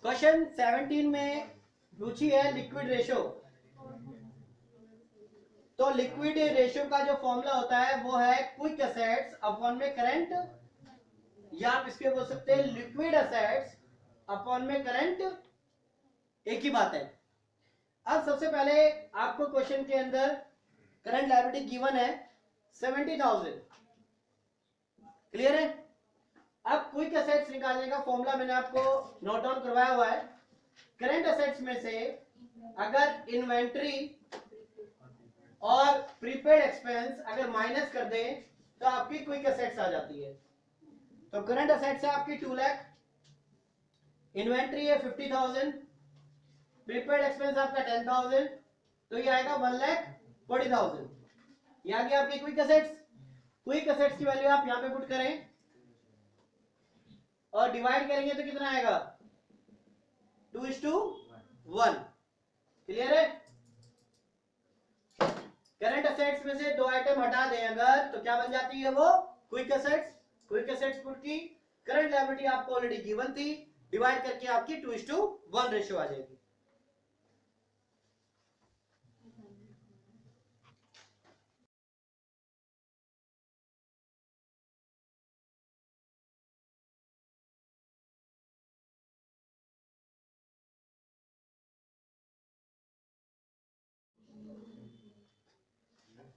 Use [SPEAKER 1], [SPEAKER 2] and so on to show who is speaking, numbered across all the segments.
[SPEAKER 1] Question 17 में पूछी है लिक्विड रेशो। तो लिक्विड रेशियो का जो फॉर्मूला होता है वो है क्विक एसेट्स अपॉन में करंट, या आप इसके बोल सकते हैं लिक्विड एसेट्स अपॉन में करंट, एक ही बात है। अब सबसे पहले आपको क्वेश्चन के अंदर करंट लायबिलिटी गिवन है 70,000, क्लियर है। अब क्विक एसेट्स निकालने का फॉर्मूला मैंने आपको नोट डाउन करवाया हुआ है। करंट एसेट्स में से अगर इन्वेंट्री और प्रीपेड एक्सपेंस अगर माइनस कर दें तो आपकी क्विक एसेट्स आ जाती है। तो करंट एसेट्स है आपकी 2 लाख, इन्वेंट्री है 50,000, प्रीपेड एक्सपेंस आपका 10,000, तो ये आएगा 1,40,000। ये आ गया आपकी क्विक एसेट्स। क्विक एसेट्स की वैल्यू आप यहां पे पुट करें और डिवाइड करेंगे तो कितना आएगा 2:1, क्लियर है। करंट एसेट्स में से 2 आइटम हटा दें अगर तो क्या बन जाती है वो quick assets. Quick assets put की, करंट लायबिलिटी आपको ऑलरेडी गिवन थी, डिवाइड करके आपकी 2:1 रेशियो आ जाएगी।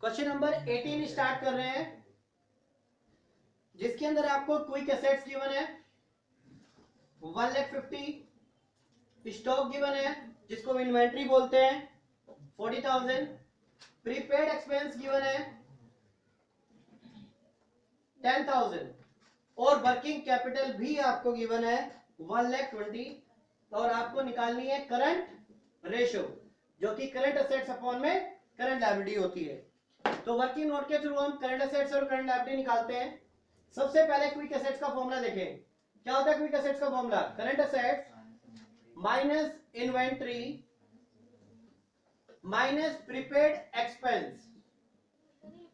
[SPEAKER 1] क्वेश्चन नंबर 18 स्टार्ट कर रहे हैं, जिसके अंदर आपको क्विक एसेट्स गिवन है 1,50,000, स्टॉक गिवन है जिसको इन्वेंट्री बोलते हैं 40,000, प्रीपेड एक्सपेंस गिवन है 10,000 और वर्किंग कैपिटल भी आपको गिवन है 1,20,000, और आपको निकालनी है करंट रेशियो जो कि करंट एसेट्स अपॉन में करंट लायबिलिटी होती है। तो वर्किंग नोट के थ्रू हम करंट एसेट्स और करंट लायबिलिटी निकालते हैं। सबसे पहले क्विक एसेट्स का फॉर्मूला देखें। क्या होता है क्विक एसेट्स का formula? Current assets minus inventory minus prepaid expense.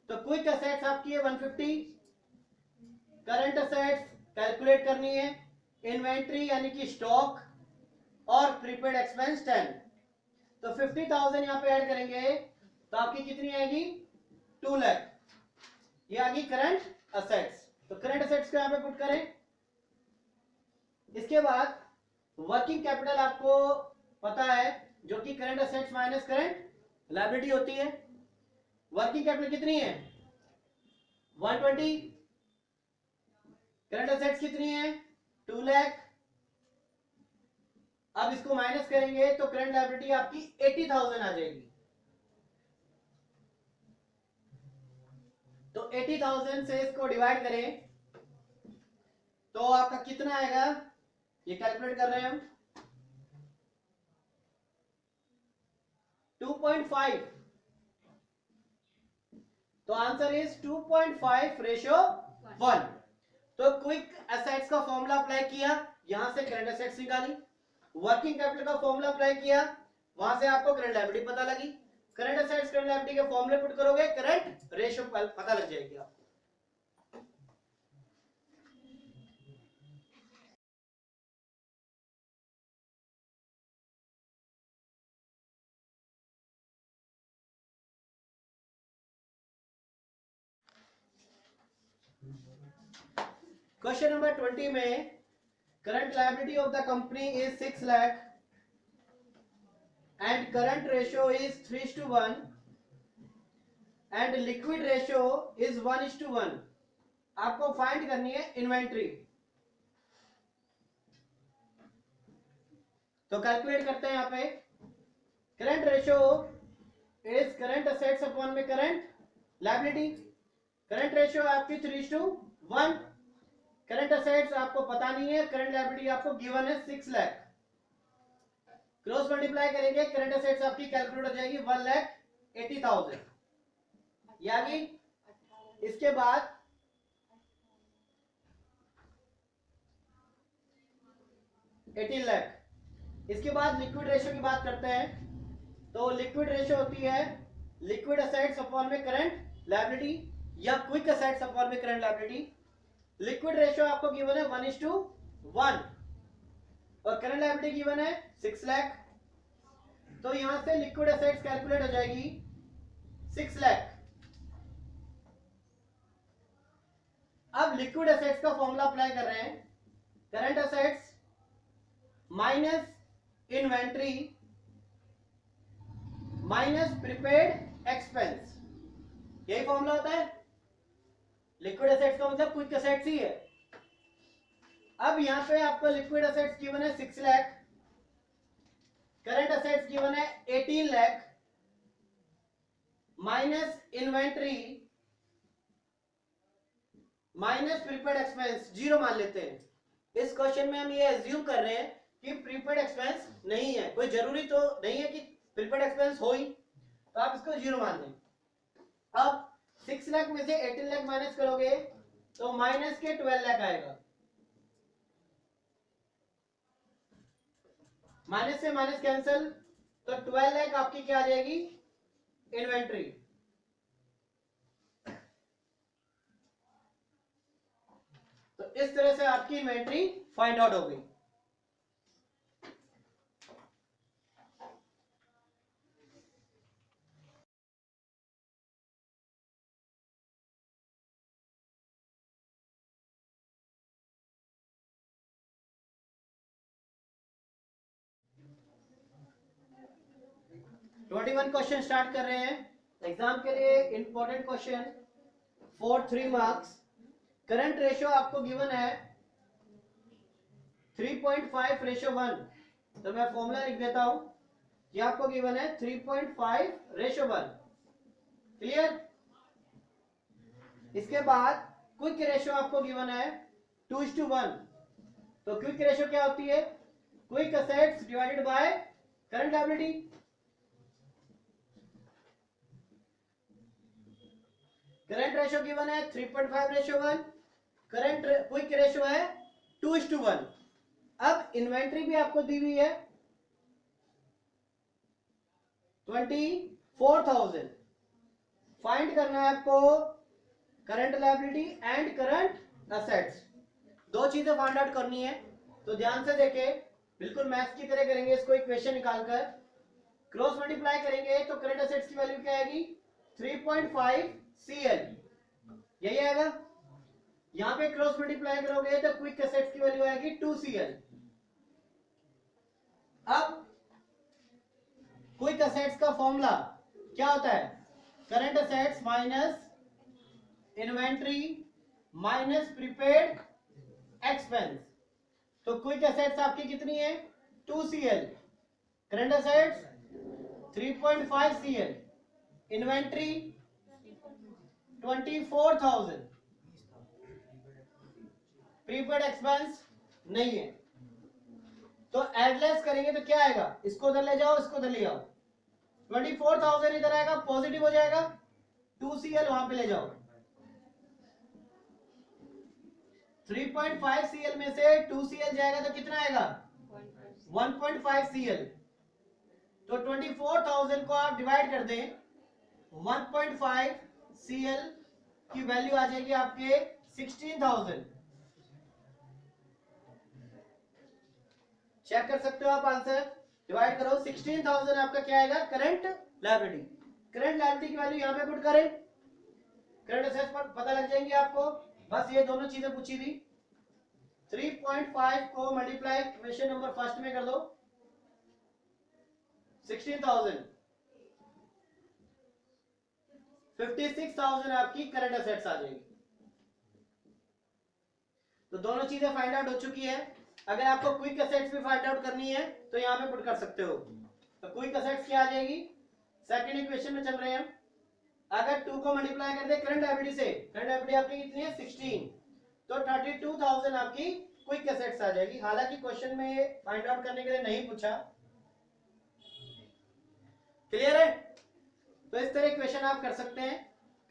[SPEAKER 1] तो क्विक एसेट्स आपकी है 150, करंट एसेट्स कैलकुलेट करनी है, इन्वेंट्री यानी कि स्टॉक और प्रीपेड एक्सपेंस 10। तो 50,000 यहां पे ऐड करेंगे तो आपकी कितनी आएगी 2 लाख। ये आ गई करंट एसेट्स। तो करंट एसेट्स को यहां पे पुट करें। इसके बाद वर्किंग कैपिटल आपको पता है जो कि current assets minus current liability होती है। वर्किंग कैपिटल कितनी है 120, करंट एसेट्स कितनी है 2 लाख। अब इसको माइनस करेंगे तो करंट लायबिलिटी आपकी 80,000 आ जाएगी। तो 80,000 से इसको डिवाइड करें तो आपका कितना आएगा, ये कैलकुलेट कर रहे हैं हम 2.5। तो आंसर इज 2.5 रेशियो 1। तो क्विक एसेट्स का फॉर्मूला अप्लाई किया, यहां से करंट एसेट्स निकाली, वर्किंग कैपिटल का फॉर्मूला अप्लाई किया, वहां से आपको करंट लायबिलिटी पता लगी, करंट एसेट्स करंट लायबिलिटी के फॉर्मूले पुट करोगे करंट रेशियो पता लग जाएगी आपको। क्वेश्चन नंबर 20 में current liability of the company is 6 lakh and current ratio is 3:1 and liquid ratio is 1:1। आपको फाइंड करनी है इन्वेंट्री। तो कैलकुलेट करते हैं यहां पे। Current ratio is current assets upon में करंट लायबिलिटी। करंट रेशियो आपकी 3:1, करंट एसेट्स आपको पता नहीं है, करंट लायबिलिटी आपको गिवन है 6 लाख। क्रॉस मल्टीप्लाई करेंगे, करंट एसेट्स आपकी कैलकुलेट हो जाएगी 1,80,000, यानी इसके बाद 18 लाख। इसके बाद लिक्विड रेशियो की बात करते हैं। तो लिक्विड रेशियो होती है लिक्विड एसेट्स अपॉन में करंट लायबिलिटी या क्विक एसेट्स अपॉन में करंट लायबिलिटी। लिक्विड रेशियो आपको गिवन है 1:1, 1 और करंट लायबिलिटी गिवन है 6 लाख, तो यहां से लिक्विड एसेट्स कैलकुलेट हो जाएगी 6 लाख। अब लिक्विड एसेट्स का फॉर्मूला अप्लाई कर रहे हैं, current assets minus inventory minus prepaid expense, यही फॉर्मूला होता है। लिक्विड एसेट्स का मतलब क्विक एसेट्स ही है। अब यहां पे आपको लिक्विड एसेट्स गिवन है 6 लाख, करंट एसेट्स गिवन है 18 lakh minus inventory minus prepaid expense 0 मान लेते हैं। इस क्वेश्चन में हम ये एज्यूम कर रहे हैं कि प्रीपेड एक्सपेंस नहीं है, कोई जरूरी तो नहीं है कि प्रीपेड एक्सपेंस हो ही, तो आप इसको 0 मान लें। अब 6 लाख में से 18 लाख माइनस करोगे तो माइनस के 12 लाख आएगा, माइनस से माइनस कैंसिल, तो 12 लाख आपकी क्या आ जाएगी, इन्वेंट्री। तो इस तरह से आपकी इन्वेंट्री फाइंड आउट हो गई। ट्वेंटी 21 क्वेश्चन स्टार्ट कर रहे हैं एग्जाम के लिए। Important question for 3 marks. Current ratio आपको गिवन है 3.5 रेशियो 1, तो मैं फॉर्मूला लिख देता हूं, ये आपको गिवन है 3.5 रेशियो 1, क्लियर। इसके बाद क्विक रेशियो आपको गिवन है 2:1, तो क्विक रेशियो क्या होती है, quick assets divided by current liability. Current ratio given है 3.5 रेशियो 1, करंट क्विक रेशियो है 2:1। अब इन्वेंट्री भी आपको दी हुई है 24,000, फाइंड करना है आपको current liability and current assets, दो चीजें फाइंड आउट करनी है। तो ध्यान से देखें, बिल्कुल मैथ्स की तरह करेंगे इसको, इक्वेशन निकालकर क्रॉस मल्टीप्लाई करेंगे तो करंट एसेट्स की वैल्यू क्या आएगी, 3.5 CL, यही आएगा। यहां पे क्रॉस मल्टीप्लाई करोगे तो क्विक एसेट्स की वैल्यू आएगी 2 CL। अब क्विक एसेट्स का फॉर्मूला क्या होता है, current assets minus inventory minus prepaid expense. तो क्विक एसेट्स आपकी कितनी है, 2 CL, current assets 3.5 CL, inventory 24,000, prepaid expense नहीं है। तो एडलेस करेंगे तो क्या आएगा, इसको उधर ले जाओ, इसको उधर ले आओ, 24,000 इधर आएगा, पॉजिटिव हो जाएगा, 2 CL वहां पे ले जाओ। 3.5 CL में से 2 CL जाएगा तो कितना आएगा, 1.5 CL। तो 24,000 को आप डिवाइड कर दें, 1.5 CL की वैल्यू आ जाएगी आपके 16,000। चेक कर सकते हो आप आंसर, डिवाइड करो 16,000 आपका क्या आएगा, करंट लायबिलिटी। करंट लायबिलिटी की वैल्यू यहां पे पुट करें, करंट एसेट्स पर पता लग जाएंगे आपको। बस ये दोनों चीजें पूछी थी। 3.5 को मल्टीप्लाई क्वेश्चन नंबर फर्स्ट में कर दो, 16,000, 56,000 आपकी करंट एसेट्स आ जाएगी। तो दोनों चीजें फाइंड आउट हो चुकी है। अगर आपको क्विक एसेट्स भी फाइंड आउट करनी है तो यहां पे पुट कर सकते हो। तो क्विक एसेट्स क्या आ जाएगी, सेकंड इक्वेशन में चल रहे हैं। अगर 2 को मल्टीप्लाई कर दे करंट लायबिलिटी से, करंट लायबिलिटी आपकी कितनी है 16, तो 32,000 आपकी क्विक एसेट्स आ जाएगी। हालांकि क्वेश्चन में फाइंड आउट करने के लिए नहीं पूछा, क्लियर है। तो इस तरह क्वेश्चन आप कर सकते हैं।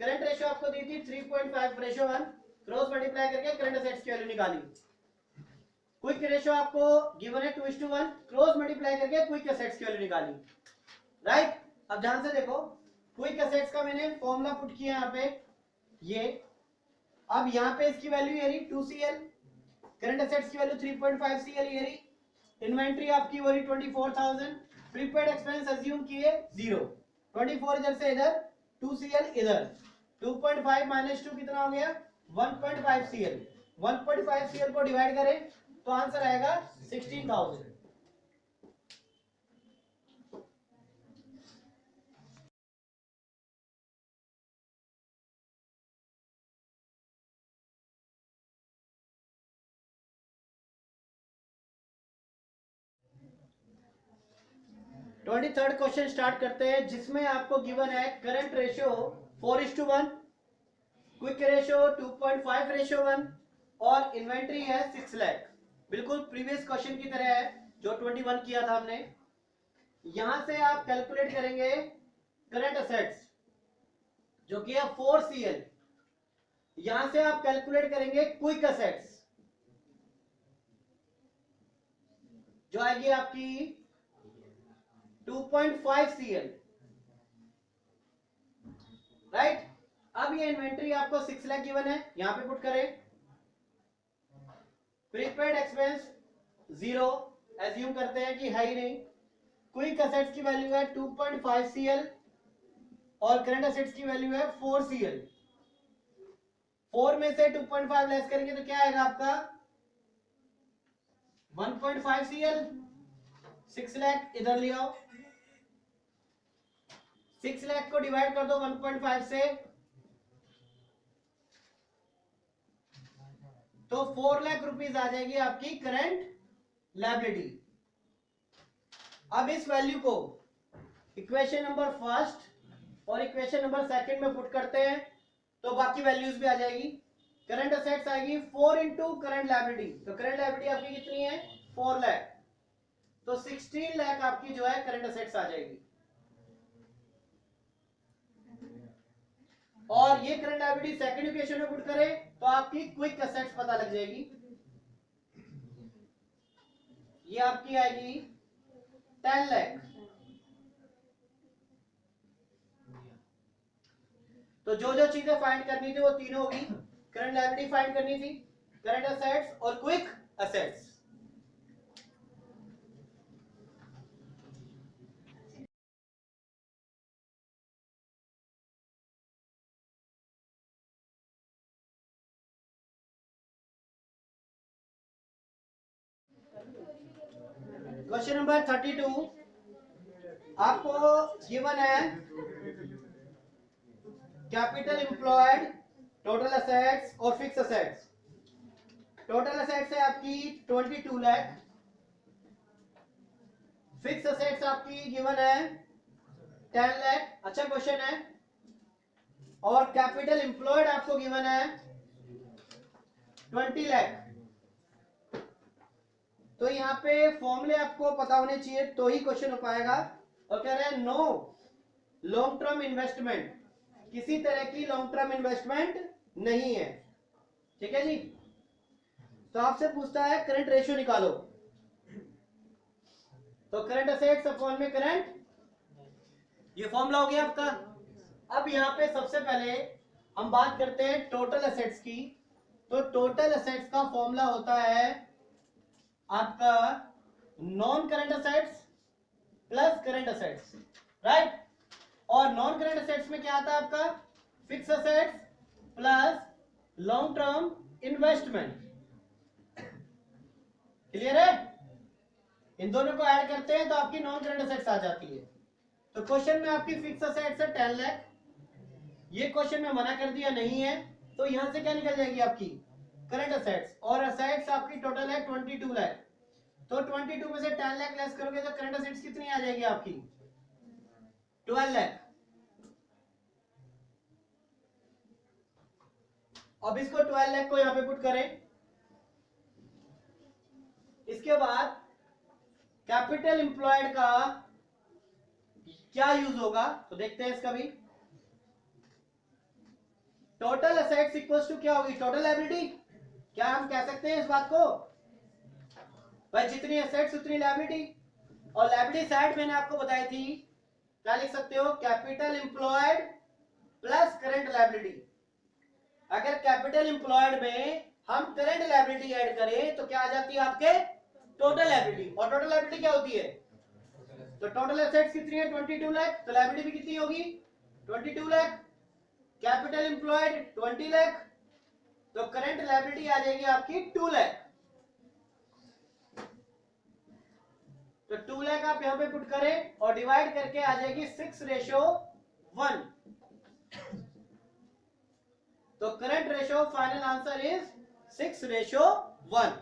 [SPEAKER 1] करंट रेशियो आपको दी थी 3.5 रेशियो 1, क्रॉस मल्टीप्लाई करके करंट एसेट्स की वैल्यू निकाली। क्विक रेशियो आपको गिवन है 2:1, क्रॉस मल्टीप्लाई करके क्विक एसेट्स की वैल्यू निकाली, राइट। अब ध्यान से देखो, क्विक एसेट्स का मैंने फॉर्मूला पुट किया यहाँ पे, ये अब यहाँ पे इसकी वैल्यू ये रही 2 CL, करंट असेट्स की वैल्यू 3.5 CL ये रही, इन्वेंट्री आपकी हो रही 24,000, प्रीपेड एक्सपेंस अज्यूम किए 0, 24 इधर से इधर, 2 CL इधर, 2.5 माइनस 2 कितना हो गया 1.5 CL, 1.5 CL को डिवाइड करें तो आंसर आएगा 16,000। ट्वेंटी थर्ड क्वेश्चन स्टार्ट करते हैं, जिसमें आपको गिवन है करंट रेशियो 4:1, क्विक रेशियो 2.5:1 और इन्वेंट्री है 6 लाख। बिल्कुल प्रीवियस क्वेश्चन की तरह है जो 21 किया था हमने। यहां से आप कैलकुलेट करेंगे करंट असेट्स जो कि है 4 CL, यहां से आप कैलकुलेट करेंगे क्विक असेट्स जो आएगी आपकी 2.5 CL, राइट। अब ये इन्वेंट्री आपको 6 लाख गिवन है, यहां पे पुट करें, प्रीपेड एक्सपेंस 0 एज्यूम करते हैं कि है ही नहीं, क्विक असेट्स की वैल्यू है 2.5 CL और करंट असेट्स की वैल्यू है 4 CL। 4 में से 2.5 लेस करेंगे तो क्या आएगा आपका 1.5 CL, 6 लाख इधर ले आओ, 6 लाख को डिवाइड कर दो 1.5 से तो 4 लाख रुपीज आ जाएगी आपकी करंट लायबिलिटी। अब इस वैल्यू को इक्वेशन नंबर फर्स्ट और इक्वेशन नंबर सेकंड में पुट करते हैं तो बाकी वैल्यूज भी आ जाएगी। करंट असेट्स आएगी 4 इंटू करंट लायबिलिटी, तो करंट लायबिलिटी आपकी कितनी है 4 लाख, तो 16 लाख आपकी जो है करंट असेट्स आ जाएगी। और ये करंट लायबिलिटी सेकंड इक्वेशन में पुट करें तो आपकी क्विक असेट्स पता लग जाएगी, ये आपकी आएगी 10 लाख। तो जो जो चीजें फाइंड करनी थी वो तीनों होगी, करंट लायबिलिटी फाइंड करनी थी, करंट असेट्स और क्विक असेट्स। क्वेश्चन नंबर 32 आपको गिवन है कैपिटल एम्प्लॉयड, टोटल असेट्स और फिक्स असेट्स। टोटल असेट्स है आपकी 22 लाख, फिक्स असेट्स आपकी गिवन है 10 लाख, अच्छा क्वेश्चन है। और कैपिटल एम्प्लॉयड आपको गिवन है 20 लाख। तो यहाँ पे फॉर्मूले आपको पता होने चाहिए तो ही क्वेश्चन हो पाएगा। और कह रहे हैं नो लॉन्ग टर्म इन्वेस्टमेंट, किसी तरह की लॉन्ग टर्म इन्वेस्टमेंट नहीं है, ठीक है जी। तो आपसे पूछता है करंट रेशियो निकालो, तो करंट असेट्स अपॉन में करंट, ये फॉर्मूला हो गया आपका। अब यहाँ पे सबसे पहले हम बात करते हैं टोटल असेट्स की। तो टोटल असेट्स का फॉर्मूला होता है आपका non current assets plus current assets, right. और नॉन करंट असेट्स में क्या आता है आपका fix assets plus long term investment, clear है। इन दोनों को ऐड करते हैं तो आपकी नॉन करंट असेट्स आ जाती है। तो क्वेश्चन में आपकी फिक्स असेट्स है 10 लाख, ये क्वेश्चन में मना कर दिया नहीं है, तो यहां से क्या निकल जाएगी आपकी करंट असेट्स, और असेट्स आपकी टोटल है 22 लाख। तो 22 में से 10 लाख लेस करोगे तो करंट असेट्स कितनी आ जाएगी आपकी 12 लाख। अब इसको 12 लाख को यहां पे पुट करें, इसके बाद कैपिटल एम्प्लॉयड का क्या यूज होगा तो देखते हैं इसका भी। टोटल असेट्स इक्वल्स टू क्या होगी टोटल लायबिलिटी, क्या हम कह सकते हैं इस बात को भाई जितनी असेट्स उतनी लायबिलिटी। और लायबिलिटी साइड मैंने आपको बताई थी, क्या लिख सकते हो capital employed plus current liability. अगर कैपिटल एम्प्लॉयड में हम करंट लायबिलिटी ऐड करें तो क्या आ जाती है आपके टोटल लायबिलिटी, और टोटल लायबिलिटी क्या होती है, तो टोटल एसेट्स कितनी है 22 लाख, तो लायबिलिटी भी कितनी होगी 22 लाख, कैपिटल एम्प्लॉयड 20 लाख, तो करंट लायबिलिटी आ जाएगी आपकी 2 लाख। तो 2 लाख आप यहां पे पुट करें और डिवाइड करके आ जाएगी 6:1। तो current ratio final answer is 6:1।